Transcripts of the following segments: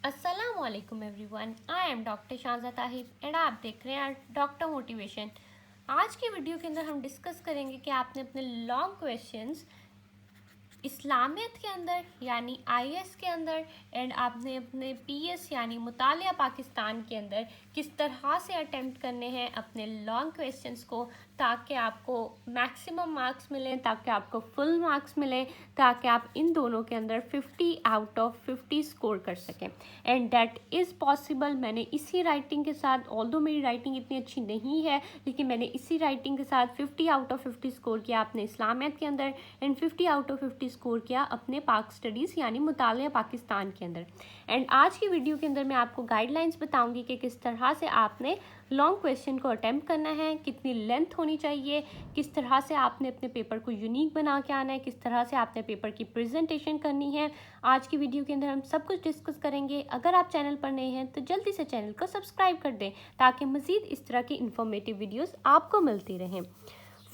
अस्सलामुअलैकुम everyone, I am doctor Shahza Tahir and आप देख रहे हैं डॉक्टर मोटिवेशन। आज की वीडियो के अंदर हम डिस्कस करेंगे कि आपने अपने लॉन्ग क्वेश्चंस इस्लामियत के अंदर यानी आईएस के अंदर एंड आपने अपने पीएस यानी मुतालिया पाकिस्तान के अंदर किस तरह से अटेम्प्ट करने हैं अपने लॉन्ग क्वेश्चंस को, ताकि आपको मैक्सिमम मार्क्स मिलें, ताकि आपको फुल मार्क्स मिलें, ताकि आप इन दोनों के अंदर 50 आउट ऑफ 50 स्कोर कर सकें। And that is possible. मैंने इसी राइटिंग के साथ, ऑल्दो मेरी राइटिंग इतनी अच्छी नहीं है, लेकिन मैंने इसी राइटिंग के साथ 50 आउट ऑफ 50 स्कोर किया अपने इस्लामियत के अंदर एंड 50 आउट ऑफ 50 स्कोर किया अपने पाक स्टडीज़ यानी मुतालिया पाकिस्तान के अंदर। एंड आज की वीडियो के अंदर मैं आपको गाइडलाइंस बताऊंगी कि किस तरह से आपने लॉन्ग क्वेश्चन को अटेम्प्ट करना है, कितनी लेंथ होनी चाहिए, किस तरह से आपने अपने पेपर को यूनिक बना के आना है, किस तरह से आपने पेपर की प्रेजेंटेशन करनी है। आज की वीडियो के अंदर हम सब कुछ डिस्कस करेंगे। अगर आप चैनल पर नए हैं तो जल्दी से चैनल को सब्सक्राइब कर दें ताकि मज़ीद इस तरह की इंफॉर्मेटिव वीडियोस आपको मिलती रहें।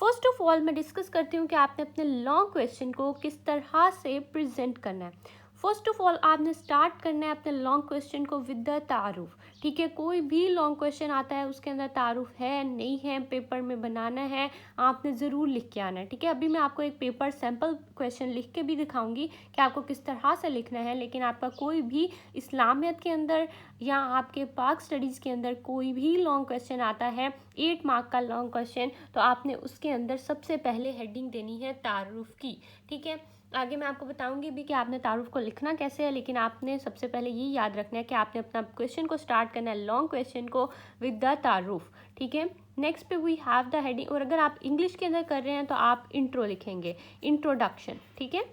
फर्स्ट ऑफ ऑल मैं डिस्कस करती हूँ कि आपने अपने लॉन्ग क्वेश्चन को किस तरह से प्रेजेंट करना है। फर्स्ट ऑफ ऑल आपने स्टार्ट करना है अपने लॉन्ग क्वेश्चन को विद द तारुफ। ठीक है, कोई भी लॉन्ग क्वेश्चन आता है उसके अंदर तारुफ है नहीं है, पेपर में बनाना है, आपने ज़रूर लिख के आना है। ठीक है, अभी मैं आपको एक पेपर सैम्पल क्वेश्चन लिख के भी दिखाऊंगी कि आपको किस तरह से लिखना है। लेकिन आपका कोई भी इस्लामियत के अंदर या आपके पाक स्टडीज़ के अंदर कोई भी लॉन्ग क्वेश्चन आता है 8 मार्क का लॉन्ग क्वेश्चन, तो आपने उसके अंदर सबसे पहले हेडिंग देनी है तारुफ की। ठीक है, आगे मैं आपको बताऊंगी भी कि आपने तारुफ को लिखना कैसे है, लेकिन आपने सबसे पहले ये याद रखना है कि आपने अपना क्वेश्चन को स्टार्ट करना है लॉन्ग क्वेश्चन को विद द तारुफ। ठीक है, नेक्स्ट पे वी हैव द हेडिंग, और अगर आप इंग्लिश के अंदर कर रहे हैं तो आप इंट्रो लिखेंगे, इंट्रोडक्शन। ठीक है,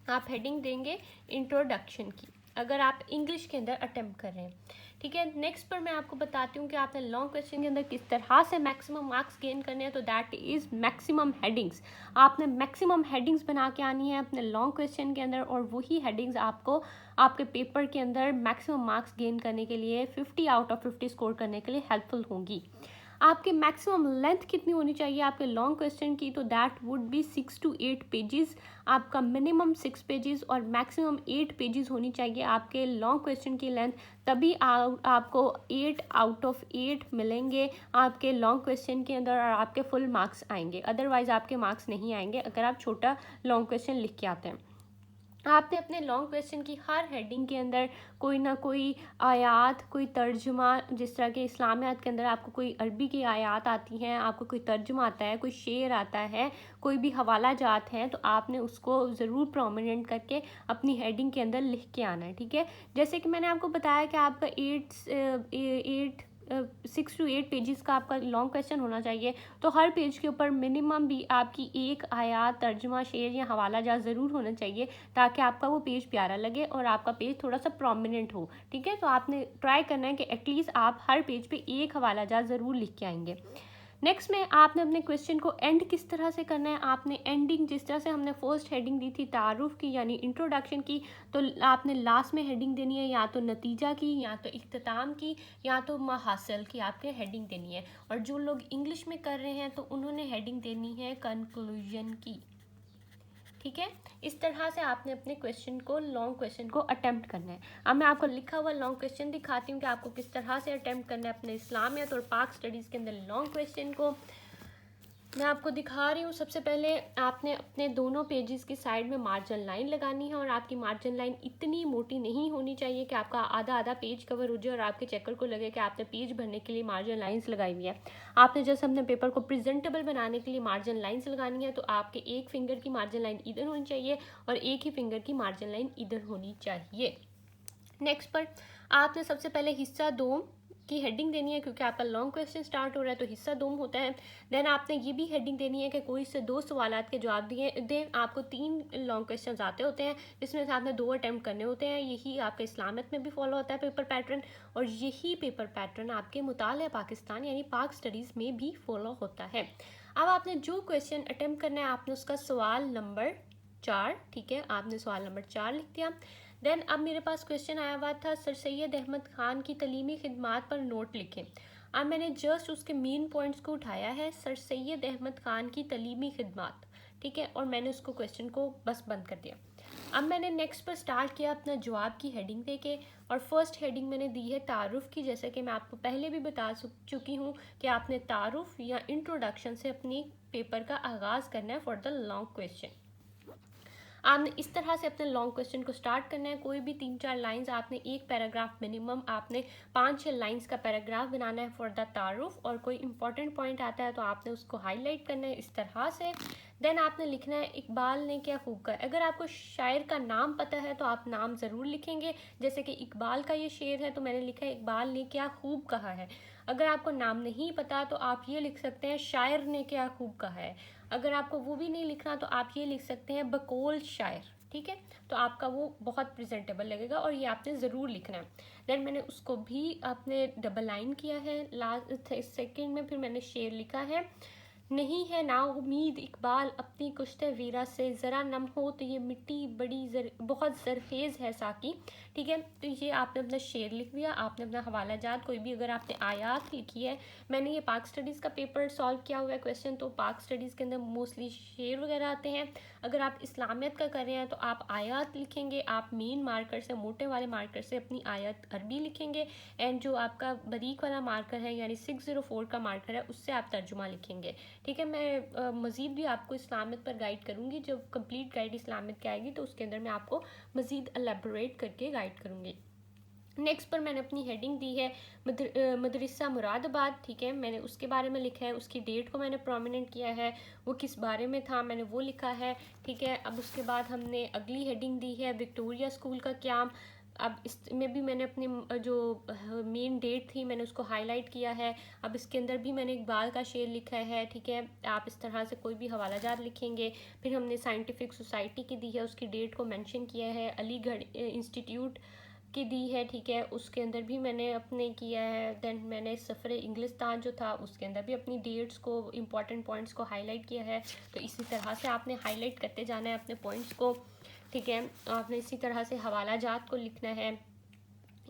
आप हेडिंग देंगे इंट्रोडक्शन की अगर आप इंग्लिश के अंदर अटेम्प्ट कर रहे हैं। ठीक है, नेक्स्ट पर मैं आपको बताती हूँ कि आपने लॉन्ग क्वेश्चन के अंदर किस तरह से मैक्सिमम मार्क्स गेन करने हैं। तो दैट इज़ मैक्सिमम हेडिंग्स। आपने मैक्सिमम हेडिंग्स बना के आनी है अपने लॉन्ग क्वेश्चन के अंदर, और वही हेडिंग्स आपको आपके पेपर के अंदर मैक्सिमम मार्क्स गेन करने के लिए 50 आउट ऑफ 50 स्कोर करने के लिए हेल्पफुल होंगी। आपकी मैक्सिमम लेंथ कितनी होनी चाहिए आपके लॉन्ग क्वेश्चन की, तो that would be 6 to 8 pages. आपका मिनिमम 6 पेजेस और मैक्सिमम 8 पेजेस होनी चाहिए आपके लॉन्ग क्वेश्चन की लेंथ, तभी आपको 8 आउट ऑफ 8 मिलेंगे आपके लॉन्ग क्वेश्चन के अंदर और आपके फुल मार्क्स आएंगे। अदरवाइज़ आपके मार्क्स नहीं आएंगे अगर आप छोटा लॉन्ग क्वेश्चन लिख के आते हैं। आपने अपने लॉन्ग क्वेश्चन की हर हेडिंग के अंदर कोई ना कोई आयात, कोई तर्जुमा, जिस तरह के इस्लामियत के अंदर आपको कोई अरबी की आयात आती हैं, आपको कोई तर्जुमा आता है, कोई शेर आता है, कोई भी हवाला जात हैं, तो आपने उसको ज़रूर प्रोमिनेंट करके अपनी हेडिंग के अंदर लिख के आना है। ठीक है, जैसे कि मैंने आपको बताया कि आपका 6 to 8 पेजेस का आपका लॉन्ग क्वेश्चन होना चाहिए, तो हर पेज के ऊपर मिनिमम भी आपकी एक आयात, तर्जुमा, शेर या हवाला जात ज़रूर होना चाहिए, ताकि आपका वो पेज प्यारा लगे और आपका पेज थोड़ा सा प्रोमिनेंट हो। ठीक है, तो आपने ट्राई करना है कि एटलीस्ट आप हर पेज पे एक हवाला जात ज़रूर लिख के आएंगे। नेक्स्ट में आपने अपने क्वेश्चन को एंड किस तरह से करना है। आपने एंडिंग, जिस तरह से हमने फर्स्ट हेडिंग दी थी तारुफ की यानी इंट्रोडक्शन की, तो आपने लास्ट में हेडिंग देनी है या तो नतीजा की, या तो इख्तिताम की, या तो महासल की आपके हेडिंग देनी है। और जो लोग इंग्लिश में कर रहे हैं तो उन्होंने हेडिंग देनी है कंक्लूजन की। ठीक है, इस तरह से आपने अपने क्वेश्चन को, लॉन्ग क्वेश्चन को अटेम्प्ट करना है। अब मैं आपको लिखा हुआ लॉन्ग क्वेश्चन दिखाती हूँ कि आपको किस तरह से अटेम्प्ट करना है अपने इस्लामियत और पाक स्टडीज़ के अंदर लॉन्ग क्वेश्चन को। मैं आपको दिखा रही हूँ। सबसे पहले आपने अपने दोनों पेजेस की साइड में मार्जिन लाइन लगानी है, और आपकी मार्जिन लाइन इतनी मोटी नहीं होनी चाहिए कि आपका आधा आधा पेज कवर हो जाए और आपके चेकर को लगे कि आपने पेज भरने के लिए मार्जिन लाइंस लगाई हुई है। आपने जैसे अपने पेपर को प्रेजेंटेबल बनाने के लिए मार्जिन लाइंस लगानी है, तो आपके एक फिंगर की मार्जिन लाइन इधर होनी चाहिए और एक ही फिंगर की मार्जिन लाइन इधर होनी चाहिए। नेक्स्ट पर आपने सबसे पहले हिस्सा 2 की हेडिंग देनी है, क्योंकि आपका लॉन्ग क्वेश्चन स्टार्ट हो रहा है तो हिस्सा 2 होता है। देन आपने ये भी हेडिंग देनी है कि कोई से 2 सवालात के जवाब दिए। देन आपको 3 लॉन्ग क्वेश्चन आते होते हैं जिसमें से आपने 2 अटैम्प्ट करने होते हैं। यही आपके इस्लामियत में भी फॉलो होता है पेपर पैटर्न, और यही पेपर पैटर्न आपके मुतालिया पाकिस्तान यानी पाक स्टडीज़ में भी फॉलो होता है। अब आपने जो क्वेश्चन अटैम्प्ट करना है आपने उसका सवाल नंबर 4, ठीक है, आपने सवाल नंबर 4 लिख दिया। देन अब मेरे पास क्वेश्चन आया हुआ था सर सैयद अहमद खान की तलीमी खिदमात पर नोट लिखें। अब मैंने जस्ट उसके मेन पॉइंट्स को उठाया है, सर सैयद अहमद खान की तलीमी खिदमात, ठीक है, और मैंने उसको क्वेश्चन को बस बंद कर दिया। अब मैंने नेक्स्ट पर स्टार्ट किया अपना जवाब की हेडिंग देके, और फर्स्ट हेडिंग मैंने दी है तारुफ की। जैसे कि मैं आपको पहले भी बता चुकी हूँ कि आपने तारुफ या इंट्रोडक्शन से अपनी पेपर का आगाज़ करना है फॉर द लॉन्ग क्वेश्चन। आपने इस तरह से अपने लॉन्ग क्वेश्चन को स्टार्ट करना है। कोई भी 3-4 लाइंस, आपने एक पैराग्राफ मिनिमम, आपने 5-6 लाइंस का पैराग्राफ बनाना है फॉर द तारुफ। और कोई इंपॉर्टेंट पॉइंट आता है तो आपने उसको हाईलाइट करना है इस तरह से। देन आपने लिखना है इकबाल ने क्या खूब कहा। अगर आपको शायर का नाम पता है तो आप नाम ज़रूर लिखेंगे। जैसे कि इकबाल का ये शेर है तो मैंने लिखा है इकबाल ने क्या खूब कहा है। अगर आपको नाम नहीं पता तो आप ये लिख सकते हैं शायर ने क्या खूब कहा है। अगर आपको वो भी नहीं लिखना तो आप ये लिख सकते हैं बकौल शायर। ठीक है, तो आपका वो बहुत प्रेजेंटेबल लगेगा और ये आपने ज़रूर लिखना है। देन मैंने उसको भी आपने डबल लाइन किया है लास्ट सेकंड में। फिर मैंने शेर लिखा है, नहीं है ना उम्मीद इकबाल अपनी कुश्ते वीरा से, ज़रा नम हो तो ये मिट्टी बहुत ज़रखेज़ है साकी। ठीक है, तो ये आपने अपना शेर लिख दिया। आपने अपना हवाला जात, कोई भी अगर आपने आयात लिखी है, मैंने ये पाक स्टडीज़ का पेपर सॉल्व किया हुआ है क्वेश्चन, तो पाक स्टडीज़ के अंदर मोस्टली शेर वगैरह आते हैं। अगर आप इस्लामियत का कर रहे हैं तो आप आयात लिखेंगे। आप मेन मार्कर से, मोटे वाले मार्कर से अपनी आयत अरबी लिखेंगे, एंड जो आपका बारीक वाला मार्कर है यानी 604 का मार्कर है उससे आप तर्जुमा लिखेंगे। ठीक है, मैं मज़ीद भी आपको इस्लामियत पर गाइड करूँगी। जब कंप्लीट गाइड इस्लामियत की आएगी तो उसके अंदर मैं आपको मज़ीद एलेबोरेट करके गाइड करूँगी। नेक्स्ट पर मैंने अपनी हेडिंग दी है मदरसा मुरादाबाद। ठीक है, मैंने उसके बारे में लिखा है, उसकी डेट को मैंने प्रोमिनेंट किया है, वो किस बारे में था मैंने वो लिखा है। ठीक है, अब उसके बाद हमने अगली हेडिंग दी है विक्टोरिया स्कूल का क्याम। अब इसमें भी मैंने अपनी जो मेन डेट थी मैंने उसको हाईलाइट किया है। अब इसके अंदर भी मैंने इकबाल का शेर लिखा है। ठीक है, आप इस तरह से कोई भी हवालाजात लिखेंगे। फिर हमने साइंटिफिक सोसाइटी की दी है, उसकी डेट को मेंशन किया है। अलीगढ़ इंस्टीट्यूट की दी है। ठीक है, उसके अंदर भी मैंने अपने किया है। देन मैंने सफ़र इंग्लिस्तान जो था उसके अंदर भी अपनी डेट्स को, इंपॉर्टेंट पॉइंट्स को हाईलाइट किया है। तो इसी तरह से आपने हाईलाइट करते जाना है अपने पॉइंट्स को। ठीक है, आपने इसी तरह से हवाला जात को लिखना है,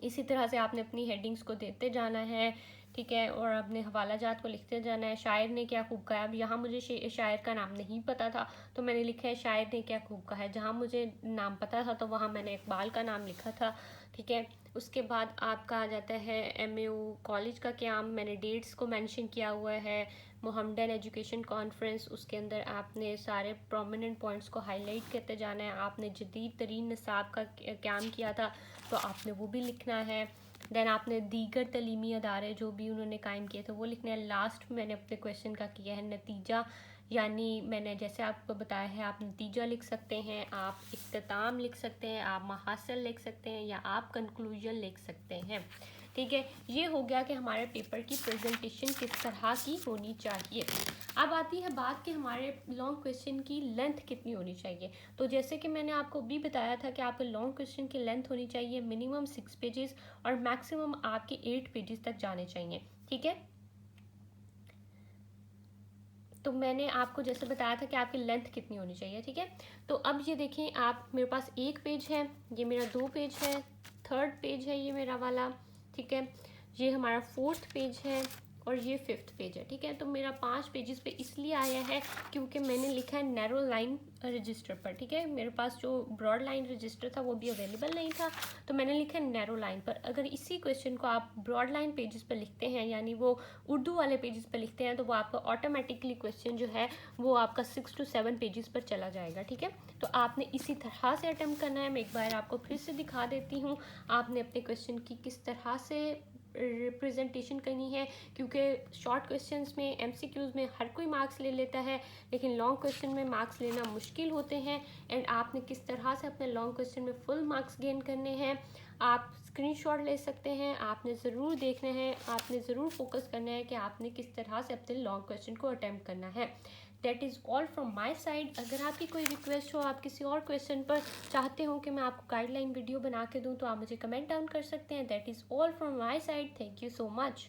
इसी तरह से आपने अपनी हेडिंग्स को देते जाना है। ठीक है, और अपने हवाला जात को लिखते जाना है। शायर ने क्या खूब कहा, अब यहाँ मुझे शायर का नाम नहीं पता था तो मैंने लिखा है शायर ने क्या खूब कहा है। जहाँ मुझे नाम पता था तो वहाँ मैंने इकबाल का नाम लिखा था। ठीक है, उसके बाद आपका आ जाता है MAU कॉलेज का क्याम। मैंने डेट्स को मेंशन किया हुआ है। मोहम्मदन एजुकेशन कॉन्फ्रेंस, उसके अंदर आपने सारे प्रोमिनेंट पॉइंट्स को हाईलाइट करते जाना है। आपने जदीद तरीन निसाब का क्याम किया था तो आपने वो भी लिखना है। देन आपने दीगर तलीमी अदारे जो भी उन्होंने कायम किए थे वो लिखना है। लास्ट में मैंने अपने क्वेश्चन का किया है नतीजा, यानी मैंने जैसे आपको बताया है आप नतीजा लिख सकते हैं, आप इख्तिताम लिख सकते हैं, आप महासिल लिख सकते हैं, या आप कंक्लूजन लिख सकते हैं। ठीक है, ये हो गया कि हमारे पेपर की प्रेजेंटेशन किस तरह की होनी चाहिए। अब आती है बात कि हमारे लॉन्ग क्वेश्चन की लेंथ कितनी होनी चाहिए। तो जैसे कि मैंने आपको भी बताया था कि आपके लॉन्ग क्वेश्चन की लेंथ होनी चाहिए मिनिमम 6 पेजेस और मैक्सिमम आपके 8 पेजेस तक जाने चाहिए। ठीक है, तो मैंने आपको जैसे बताया था कि आपकी लेंथ कितनी होनी चाहिए। ठीक है, तो अब ये देखें, आप मेरे पास 1 पेज है, ये मेरा 2 पेज है, 3rd पेज है ये मेरा वाला। ठीक है, ये हमारा 4th पेज है और ये 5th पेज है। ठीक है, तो मेरा 5 पेजेस पे इसलिए आया है क्योंकि मैंने लिखा है नैरो लाइन रजिस्टर पर। ठीक है, मेरे पास जो ब्रॉड लाइन रजिस्टर था वो भी अवेलेबल नहीं था तो मैंने लिखा है नैरो लाइन पर। अगर इसी क्वेश्चन को आप ब्रॉड लाइन पेजेस पर लिखते हैं यानी वो उर्दू वाले पेजेस पर लिखते हैं तो वो आपका ऑटोमेटिकली क्वेश्चन जो है वो आपका 6 to 7 पेजेस पर चला जाएगा। ठीक है, तो आपने इसी तरह से अटेम्प्ट करना है। मैं एक बार आपको फिर से दिखा देती हूँ आपने अपने क्वेश्चन की किस तरह से रिप्रेजेंटेशन करनी है, क्योंकि शॉर्ट क्वेश्चंस में MCQs में हर कोई मार्क्स ले लेता है लेकिन लॉन्ग क्वेश्चन में मार्क्स लेना मुश्किल होते हैं। एंड आपने किस तरह से अपने लॉन्ग क्वेश्चन में फुल मार्क्स गेन करने हैं, आप स्क्रीनशॉट ले सकते हैं। आपने ज़रूर देखना है, आपने ज़रूर फोकस करना है कि आपने किस तरह से अपने लॉन्ग क्वेश्चन को अटेम्प्ट करना है। That is all from my side. अगर आपकी कोई रिक्वेस्ट हो, आप किसी और क्वेश्चन पर चाहते हो कि मैं आपको गाइडलाइन वीडियो बना के दूं तो आप मुझे कमेंट डाउन कर सकते हैं। That is all from my side. Thank you so much.